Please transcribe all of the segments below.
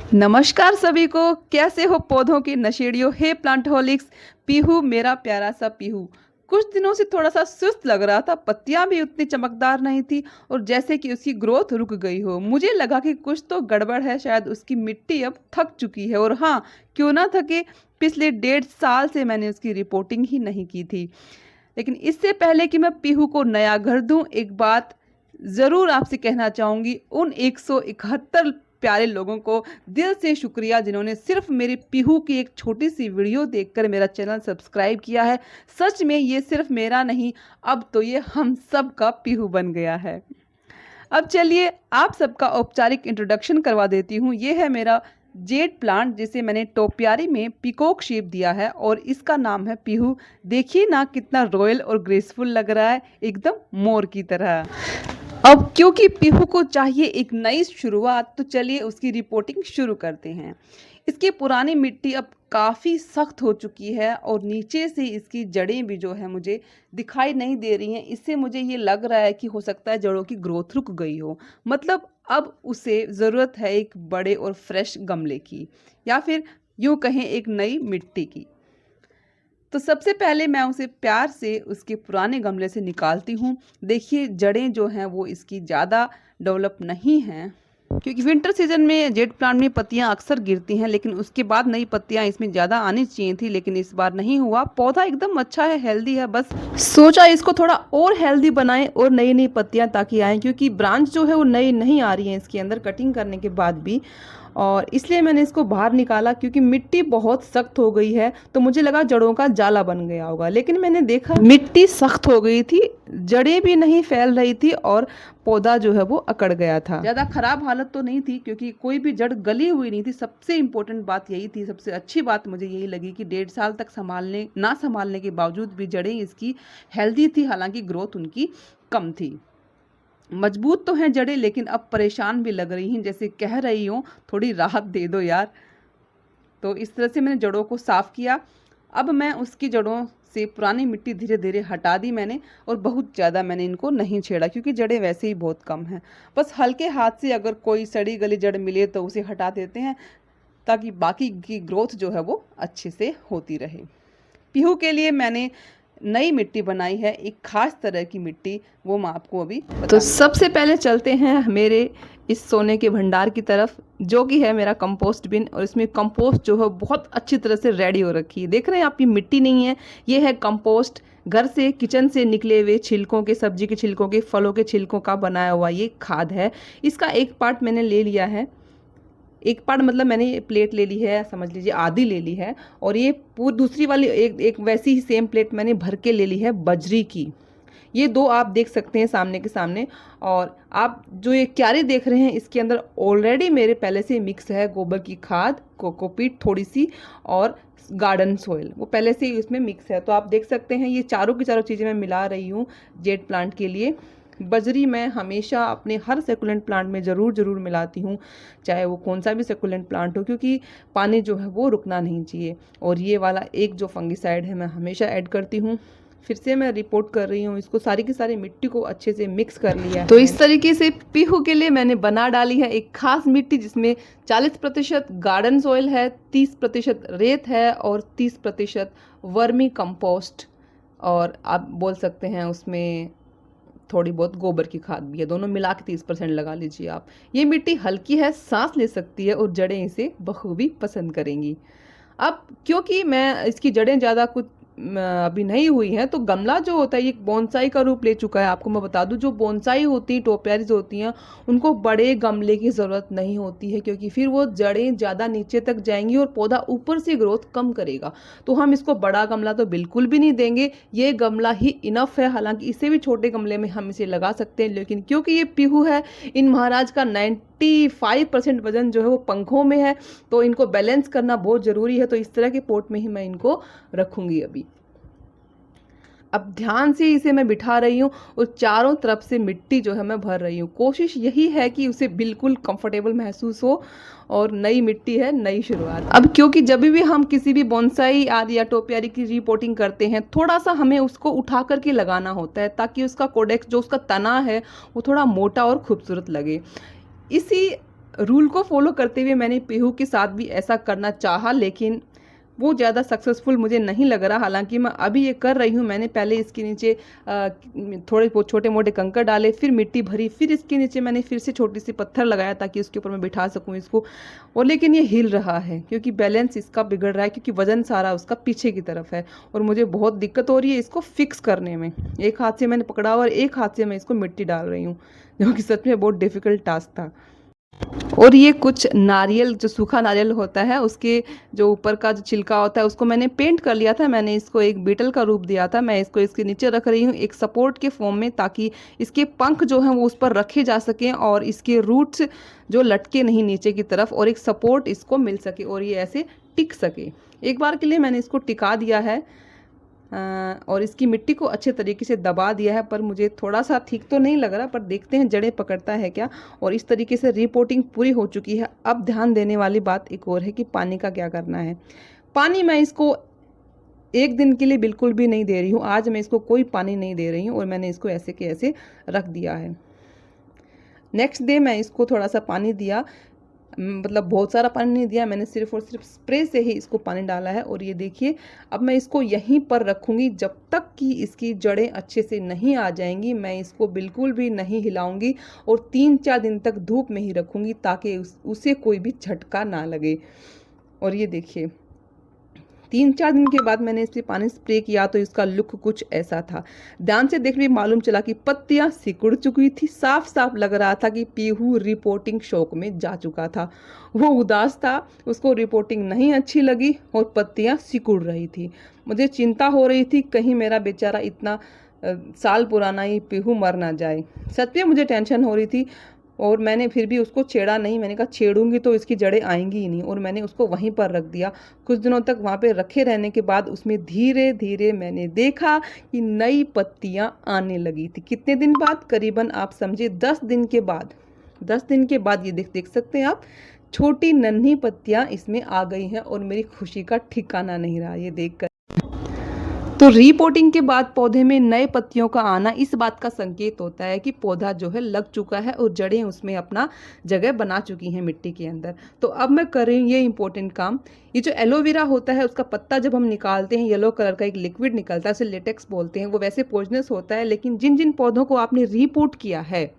नमस्कार सभी को। कैसे हो पौधों की नशेड़ियों, हे प्लांटहोलिक्स। पीहू, मेरा प्यारा सा पीहू, कुछ दिनों से थोड़ा सा सुस्त लग रहा था। पत्तियां भी उतनी चमकदार नहीं थी और जैसे कि उसकी ग्रोथ रुक गई हो। मुझे लगा कि कुछ तो गड़बड़ है, शायद उसकी मिट्टी अब थक चुकी है। और हाँ, क्यों ना थके, पिछले 1.5 साल से मैंने उसकी रिपोर्टिंग ही नहीं की थी। लेकिन इससे पहले कि मैं पीहू को नया घर दूं, एक बात ज़रूर आपसे कहना चाहूँगी। उन 171 प्यारे लोगों को दिल से शुक्रिया जिन्होंने सिर्फ मेरे पीहू की एक छोटी सी वीडियो देखकर मेरा चैनल सब्सक्राइब किया है। सच में ये सिर्फ मेरा नहीं, अब तो ये हम सब का पीहू बन गया है। अब चलिए आप सबका औपचारिक इंट्रोडक्शन करवा देती हूँ। ये है मेरा जेड प्लांट, जिसे मैंने टोपियारी में पीकॉक शेप दिया है और इसका नाम है पीहू। देखिए ना कितना रॉयल और ग्रेसफुल लग रहा है, एकदम मोर की तरह। अब क्योंकि पीहू को चाहिए एक नई शुरुआत, तो चलिए उसकी रिपोर्टिंग शुरू करते हैं। इसकी पुरानी मिट्टी अब काफ़ी सख्त हो चुकी है और नीचे से इसकी जड़ें भी जो है मुझे दिखाई नहीं दे रही हैं। इससे मुझे ये लग रहा है कि हो सकता है जड़ों की ग्रोथ रुक गई हो। मतलब अब उसे ज़रूरत है एक बड़े और फ्रेश गमले की, या फिर यूँ कहें एक नई मिट्टी की। तो सबसे पहले मैं उसे प्यार से उसके पुराने गमले से निकालती हूँ। देखिए जड़ें जो हैं वो इसकी ज़्यादा डेवलप नहीं हैं, क्योंकि विंटर सीजन में जेड प्लांट में पत्तियां अक्सर गिरती हैं, लेकिन उसके बाद नई पत्तियां इसमें ज़्यादा आनी चाहिए थी, लेकिन इस बार नहीं हुआ। पौधा एकदम अच्छा है, हेल्दी है। बस सोचा इसको थोड़ा और हेल्दी बनाएं और नई नई पत्तियां ताकि आएँ, क्योंकि ब्रांच जो है वो नई नहीं आ रही है इसके अंदर कटिंग करने के बाद भी। और इसलिए मैंने इसको बाहर निकाला, क्योंकि मिट्टी बहुत सख्त हो गई है। तो मुझे लगा जड़ों का जाला बन गया होगा, लेकिन मैंने देखा मिट्टी सख्त हो गई थी, जड़ें भी नहीं फैल रही थी और पौधा जो है वो अकड़ गया था। ज़्यादा खराब हालत तो नहीं थी, क्योंकि कोई भी जड़ गली हुई नहीं थी। सबसे इम्पोर्टेंट बात यही थी, सबसे अच्छी बात मुझे यही लगी कि 1.5 साल तक संभालने के बावजूद भी जड़ें इसकी हेल्दी थी, हालांकि ग्रोथ उनकी कम थी। मजबूत तो हैं जड़ें, लेकिन अब परेशान भी लग रही हैं, जैसे कह रही हूँ थोड़ी राहत दे दो यार। तो इस तरह से मैंने जड़ों को साफ़ किया। अब मैं उसकी जड़ों से पुरानी मिट्टी धीरे धीरे हटा दी मैंने, और बहुत ज़्यादा मैंने इनको नहीं छेड़ा, क्योंकि जड़ें वैसे ही बहुत कम हैं। बस हल्के हाथ से अगर कोई सड़ी गली जड़ मिले तो उसे हटा देते हैं, ताकि बाकी की ग्रोथ जो है वो अच्छे से होती रहे। पीहू के लिए मैंने नई मिट्टी बनाई है, एक खास तरह की मिट्टी, वो मैं आपको अभी तो सबसे पहले चलते हैं मेरे इस सोने के भंडार की तरफ, जो कि है मेरा कंपोस्ट बिन। और इसमें कंपोस्ट जो है बहुत अच्छी तरह से रेडी हो रखी है। देख रहे हैं आप, ये मिट्टी नहीं है, ये है कंपोस्ट। घर से, किचन से निकले हुए छिलकों के, सब्जी के छिलकों के, फलों के छिलकों का बनाया हुआ ये खाद है। इसका एक पार्ट मैंने ले लिया है, एक पार्ट मतलब मैंने प्लेट ले ली है, समझ लीजिए आधी ले ली है। और ये पूरी दूसरी वाली एक वैसी ही सेम प्लेट मैंने भर के ले ली है बजरी की। ये दो आप देख सकते हैं सामने के सामने। और आप जो ये क्यारी देख रहे हैं, इसके अंदर ऑलरेडी मेरे पहले से मिक्स है गोबर की खाद, कोकोपीट थोड़ी सी, और गार्डन सोइल, वो पहले से ही उसमें मिक्स है। तो आप देख सकते हैं ये चारों की चारों चीज़ें मैं मिला रही हूँ जेड प्लांट के लिए। बजरी मैं हमेशा अपने हर सेकुलेंट प्लांट में ज़रूर मिलाती हूँ, चाहे वो कौन सा भी सेकुलेंट प्लांट हो, क्योंकि पानी जो है वो रुकना नहीं चाहिए। और ये वाला एक जो फंगिसाइड है मैं हमेशा ऐड करती हूँ। फिर से मैं रिपोर्ट कर रही हूँ, इसको सारी की सारी मिट्टी को अच्छे से मिक्स कर लिया है। तो इस तरीके से पीहू के लिए मैंने बना डाली है एक खास मिट्टी, जिसमें 40% गार्डन सॉइल है, 30% रेत है और 30% वर्मी कंपोस्ट, और आप बोल सकते हैं उसमें थोड़ी बहुत गोबर की खाद भी है। दोनों मिला के 30% लगा लीजिए आप। ये मिट्टी हल्की है, सांस ले सकती है और जड़ें इसे बखूबी पसंद करेंगी। अब क्योंकि मैं इसकी जड़ें ज़्यादा कुछ अभी नहीं हुई हैं, तो गमला जो होता है ये बोनसाई का रूप ले चुका है। आपको मैं बता दूं, जो बोनसाई होती हैं, टोपियारीज होती हैं, उनको बड़े गमले की ज़रूरत नहीं होती है, क्योंकि फिर वो जड़ें ज़्यादा नीचे तक जाएंगी और पौधा ऊपर से ग्रोथ कम करेगा। तो हम इसको बड़ा गमला तो बिल्कुल भी नहीं देंगे, ये गमला ही इनफ है। हालांकि इससे भी छोटे गमले में हम इसे लगा सकते हैं, लेकिन क्योंकि ये पीहू है, इन महाराज का 95% वजन जो है वो पंखों में है, तो इनको बैलेंस करना बहुत ज़रूरी है। तो इस तरह के पोट में ही मैं इनको रखूंगी अभी। अब ध्यान से इसे मैं बिठा रही हूँ और चारों तरफ से मिट्टी जो है मैं भर रही हूँ। कोशिश यही है कि उसे बिल्कुल कंफर्टेबल महसूस हो, और नई मिट्टी है, नई शुरुआत। अब क्योंकि जब भी हम किसी भी बोनसाई आदि या टोपियारी की रिपोर्टिंग करते हैं, थोड़ा सा हमें उसको उठा करके लगाना होता है, ताकि उसका कोडेक्स जो उसका तना है वो थोड़ा मोटा और खूबसूरत लगे। इसी रूल को फॉलो करते हुए मैंने पीहू के साथ भी ऐसा करना चाहा, लेकिन वो ज़्यादा सक्सेसफुल मुझे नहीं लग रहा। हालांकि मैं अभी ये कर रही हूँ, मैंने पहले इसके नीचे थोड़े बहुत छोटे मोटे कंकड़ डाले, फिर मिट्टी भरी, फिर इसके नीचे मैंने फिर से छोटी सी पत्थर लगाया ताकि उसके ऊपर मैं बिठा सकूँ इसको। और लेकिन ये हिल रहा है क्योंकि बैलेंस इसका बिगड़ रहा है, क्योंकि वजन सारा उसका पीछे की तरफ है और मुझे बहुत दिक्कत हो रही है इसको फिक्स करने में। एक हाथ से मैंने पकड़ा और एक हाथ से मैं इसको मिट्टी डाल रही हूँ, जो कि सच में बहुत डिफिकल्ट टास्क था। और ये कुछ नारियल, जो सूखा नारियल होता है उसके जो ऊपर का जो छिलका होता है उसको मैंने पेंट कर लिया था। मैंने इसको एक बीटल का रूप दिया था। मैं इसको इसके नीचे रख रही हूँ एक सपोर्ट के फॉर्म में, ताकि इसके पंख जो हैं वो उस पर रखे जा सकें और इसके रूट्स जो लटके नहीं नीचे की तरफ, और एक सपोर्ट इसको मिल सके और ये ऐसे टिक सके। एक बार के लिए मैंने इसको टिका दिया है और इसकी मिट्टी को अच्छे तरीके से दबा दिया है, पर मुझे थोड़ा सा ठीक तो नहीं लग रहा, पर देखते हैं जड़ें पकड़ता है क्या। और इस तरीके से रिपोर्टिंग पूरी हो चुकी है। अब ध्यान देने वाली बात एक और है कि पानी का क्या करना है। पानी मैं इसको एक दिन के लिए बिल्कुल भी नहीं दे रही हूँ। आज मैं इसको कोई पानी नहीं दे रही हूँ और मैंने इसको ऐसे के ऐसे रख दिया है। नेक्स्ट डे मैं इसको थोड़ा सा पानी दिया, मतलब बहुत सारा पानी नहीं दिया मैंने, सिर्फ और सिर्फ स्प्रे से ही इसको पानी डाला है। और ये देखिए, अब मैं इसको यहीं पर रखूँगी जब तक कि इसकी जड़ें अच्छे से नहीं आ जाएंगी। मैं इसको बिल्कुल भी नहीं हिलाऊंगी और 3-4 दिन तक धूप में ही रखूँगी ताकि उसे कोई भी झटका ना लगे। और ये देखिए, 3-4 दिन के बाद मैंने इस पर पानी स्प्रे किया तो इसका लुक कुछ ऐसा था। ध्यान से देखने में मालूम चला कि पत्तियां सिकुड़ चुकी थी। साफ साफ लग रहा था कि पीहू रिपोर्टिंग शौक में जा चुका था। वो उदास था, उसको रिपोर्टिंग नहीं अच्छी लगी और पत्तियां सिकुड़ रही थी। मुझे चिंता हो रही थी कहीं मेरा बेचारा इतना साल पुराना ही पीहू मर ना जाए। सच में मुझे टेंशन हो रही थी और मैंने फिर भी उसको छेड़ा नहीं। मैंने कहा छेड़ूंगी तो इसकी जड़ें आएंगी ही नहीं, और मैंने उसको वहीं पर रख दिया। कुछ दिनों तक वहाँ पे रखे रहने के बाद उसमें धीरे धीरे मैंने देखा कि नई पत्तियाँ आने लगी थी। कितने दिन बाद? करीबन आप समझिए 10 दिन के बाद। 10 दिन के बाद ये देख सकते हैं आप, छोटी नन्ही पत्तियाँ इसमें आ गई हैं और मेरी खुशी का ठिकाना नहीं रहा ये देख कर। तो रीपोर्टिंग के बाद पौधे में नए पत्तियों का आना इस बात का संकेत होता है कि पौधा जो है लग चुका है और जड़ें उसमें अपना जगह बना चुकी हैं मिट्टी के अंदर। तो अब मैं कर रही हूँ ये इंपॉर्टेंट काम। ये जो एलोवेरा होता है उसका पत्ता जब हम निकालते हैं, येलो कलर का एक लिक्विड निकलता है, उसे लेटेक्स बोलते हैं। वो वैसे पॉइजनस होता है, लेकिन जिन जिन पौधों को आपने रीपोर्ट किया है,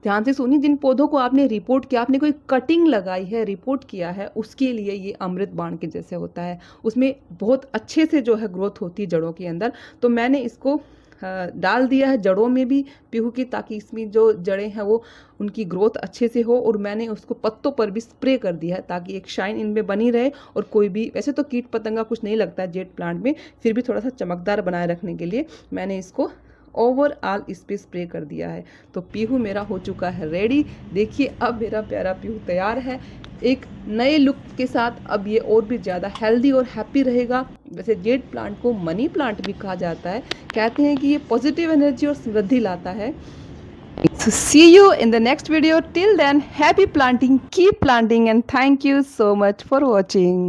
ध्यान से सुनिए, जिन पौधों को आपने रिपोर्ट किया, आपने कोई कटिंग लगाई है, रिपोर्ट किया है, उसके लिए ये अमृत बाण के जैसे होता है। उसमें बहुत अच्छे से जो है ग्रोथ होती है जड़ों के अंदर। तो मैंने इसको डाल दिया है जड़ों में भी पीहू की, ताकि इसमें जो जड़ें हैं वो उनकी ग्रोथ अच्छे से हो। और मैंने उसको पत्तों पर भी स्प्रे कर दिया है ताकि एक शाइन इनमें बनी रहे और कोई भी, वैसे तो कीट पतंगा कुछ नहीं लगता है जेट प्लांट में, फिर भी थोड़ा सा चमकदार बनाए रखने के लिए मैंने इसको ओवरऑल इस पे स्प्रे कर दिया है। तो पीहू मेरा हो चुका है रेडी। देखिए, अब मेरा प्यारा पीहू तैयार है एक नए लुक के साथ। अब ये और भी ज़्यादा हेल्दी और हैप्पी रहेगा। वैसे जेड प्लांट को मनी प्लांट भी कहा जाता है। कहते हैं कि ये पॉजिटिव एनर्जी और समृद्धि लाता है। So see you in the next video. Till then, happy planting, keep planting, and thank you so much for watching.